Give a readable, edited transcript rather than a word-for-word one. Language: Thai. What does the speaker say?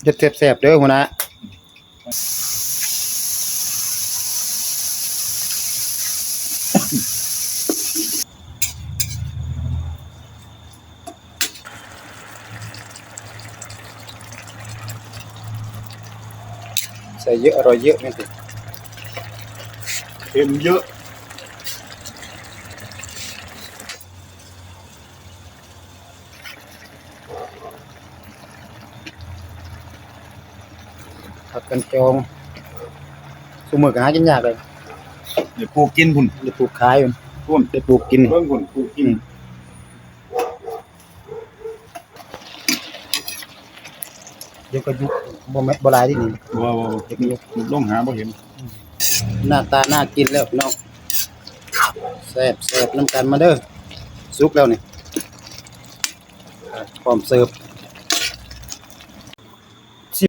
เฮ็ดแซ่บๆเด้อหัวหน้าใส่เยอะอร่อยเยอะแม่นติ เค็มเยอะ ผักกันจองซุมื้อก็หากินยากเลย เดี๋ยวปลูกกินพุ่น ได้ปลูกขายอยู่ พุ่น ได้ปลูกกิน เบิ่งพุ่นปลูกกิน เดี๋ยวก็ยุบบ่แม่นบ่หลายที่นี่ ว้าวเด็กยุบลงหาบ่เห็น หน้าตาน่ากินแล้วพี่น้องแซ่บๆนำกันมาเด้อสุกแล้วนี่พร้อมเสิร์ฟ